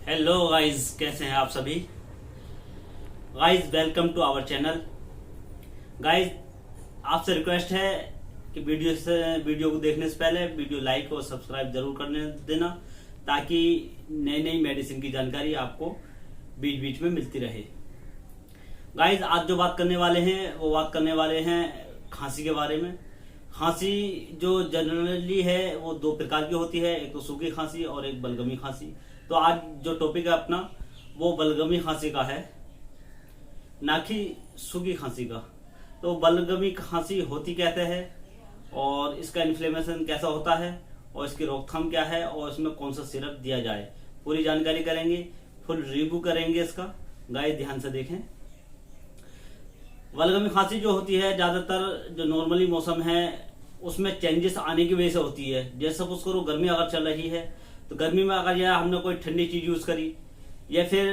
Hello guys, कैसे हैं आप सभी। Guys welcome to our channel. Guys आपसे रिक्वेस्ट है कि वीडियो को देखने से पहले वीडियो लाइक और सब्सक्राइब जरूर करने देना, ताकि नई नई मेडिसिन की जानकारी आपको बीच बीच में मिलती रहे। गाइस आज जो बात करने वाले हैं वो बात करने वाले हैं खांसी के बारे में। खांसी जो जनरली है वो दो प्रकार की होती है, एक तो सूखी खांसी और एक बलगमी खांसी। तो आज जो टॉपिक है अपना वो बलगमी खांसी का है, ना कि सूखी खांसी का। तो बलगमी खांसी होती कहते हैं और इसका इन्फ्लेमेशन कैसा होता है और इसकी रोकथाम क्या है और इसमें कौन सा सिरप दिया जाए, पूरी जानकारी करेंगे, फुल रिव्यू करेंगे इसका। गाइस ध्यान से देखें। बलगमी खांसी जो होती है ज्यादातर जो नॉर्मली मौसम है उसमें चेंजेस आने की वजह से होती है। जैसे सपोज करो गर्मी अगर चल रही है तो गर्मी में अगर या हमने कोई ठंडी चीज यूज करी या फिर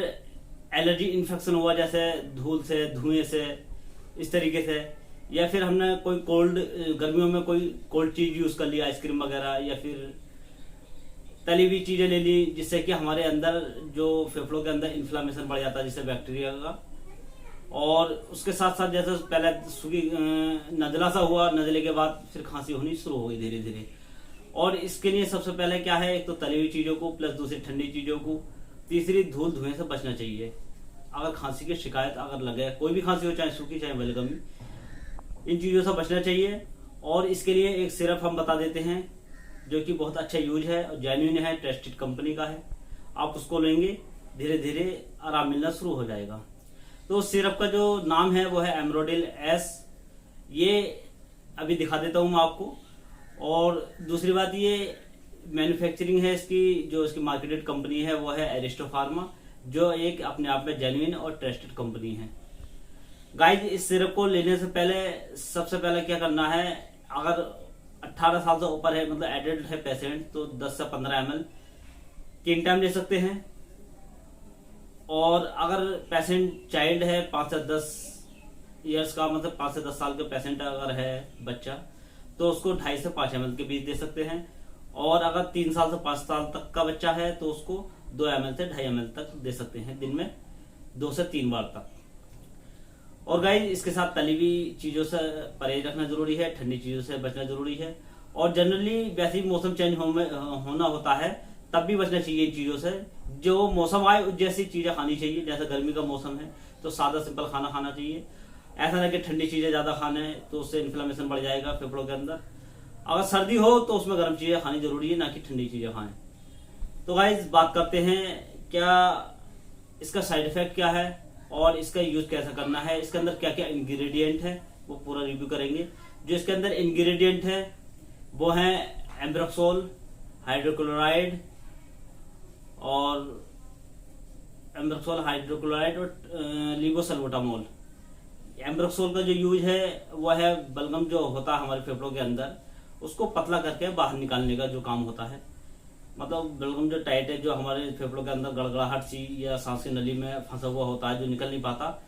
एलर्जी इन्फेक्शन हुआ जैसे धूल से, धुएं से, इस तरीके से, या फिर हमने कोई कोल्ड गर्मियों में कोई कोल्ड चीज यूज कर ली, आइसक्रीम वगैरह या फिर तली हुई चीजें ले ली, जिससे कि हमारे अंदर जो फेफड़ों के अंदर इन्फ्लामेशन बढ़ जाता है जिससे बैक्टीरिया का। और उसके साथ साथ जैसे पहले सूखी नजला सा हुआ, नजले के बाद फिर खांसी होनी शुरू हो गई धीरे धीरे। और इसके लिए सबसे पहले क्या है, एक तो तली हुई चीजों को प्लस दूसरी ठंडी चीजों को, तीसरी धूल धुएं से बचना चाहिए। अगर खांसी की शिकायत अगर लगे, कोई भी खांसी हो चाहे सूखी चाहे बलगमी, इन चीजों से बचना चाहिए। और इसके लिए एक सिरप हम बता देते हैं जो कि बहुत अच्छा यूज है और जेन्युइन है, ट्रस्टेड कंपनी का है। आप उसको लेंगे धीरे धीरे आराम मिलना शुरू हो जाएगा। तो सिरप का जो नाम है वो है एमरोडिल एस। ये अभी दिखा देता हूं मैं आपको। और दूसरी बात, ये मैन्युफैक्चरिंग है इसकी, जो इसकी मार्केटेड कंपनी है वो है एरिस्टो फार्मा, जो एक अपने आप में जेन्युइन और ट्रस्टेड कंपनी है। गाइस इस सिरप को लेने से पहले सबसे पहले क्या करना है, अगर 18 साल से ऊपर है, मतलब एडल्ट है पेशेंट, तो 10 से 15 ml 3 टाइम ले सकते हैं। और अगर पेशेंट चाइल्ड है 5 से 10 ईयर्स का, मतलब 5 से 10 साल का पेशेंट अगर है बच्चा, तो उसको 2.5 से 5 ml के बीच दे सकते हैं। और अगर 3 साल से 5 साल तक का बच्चा है तो उसको 2 ml से 2.5 ml तक दे सकते हैं, दिन में 2 से 3 बार तक। और गाइस इसके साथ तली हुई चीजों से परहेज रखना जरूरी है, ठंडी चीजों से बचना जरूरी है। और जनरली वैसे ही मौसम चेंज होना होता है तब भी बचना चाहिए इन चीजों से। जो मौसम आए जैसी चीजें खानी चाहिए। जैसे गर्मी का मौसम है तो सादा सिंपल खाना खाना चाहिए। ऐसा नहीं कि ठंडी चीजें ज्यादा खाने तो उससे इन्फ्लेमेशन बढ़ जाएगा फेफड़ों के अंदर। अगर सर्दी हो तो उसमें गर्म चीजें खानी जरूरी है, ना कि ठंडी चीजें खाएं। तो गाइस बात करते हैं क्या इसका साइड इफेक्ट क्या है और इसका यूज कैसे करना है, इसके अंदर क्या क्या इंग्रेडिएंट है वो पूरा रिव्यू करेंगे। जो इसके अंदर इंग्रेडिएंट है वो है एम्ब्रोक्सोल, हाइड्रोक्लोराइड और लीवोसल्बुटामोल। एम्ब्रोक्सोल का जो यूज है वो है बलगम जो होता है हमारे फेफड़ों के अंदर, उसको पतला करके बाहर निकालने का जो काम होता है। मतलब बलगम जो टाइट है, जो हमारे फेफड़ों के अंदर गड़गड़ाहट सी या सांस की नली में फंसा हुआ होता है, जो निकल नहीं पाता,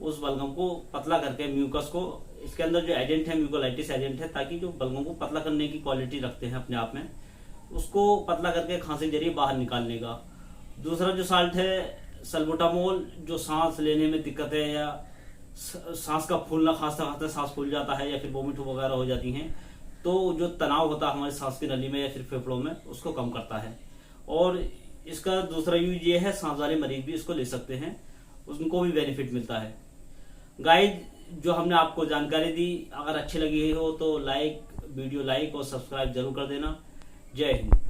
उस बलगम को पतला करके म्यूकस को, इसके अंदर जो एजेंट है म्यूकोलाइटिस एजेंट है, ताकि जो बलगम को पतला करने की क्वालिटी रखते हैं अपने आप में, उसको पतला करके खांसी के जरिए बाहर निकालने का। दूसरा जो साल्ट है सल्बुटामोल, जो सांस लेने में दिक्कत है या सांस का फूलना, खांसते खांसते सांस फूल जाता है या फिर वोमिट वगैरह हो जाती हैं, तो जो तनाव होता है हमारी सांस की नली में या फिर फेफड़ों में, उसको कम करता है। और इसका दूसरा यूज ये है, सांस वाले मरीज भी इसको ले सकते हैं, उनको भी बेनिफिट मिलता है। गाइस जो हमने आपको जानकारी दी, अगर अच्छी लगी हो तो वीडियो लाइक और सब्सक्राइब जरूर कर देना। जय हिंद।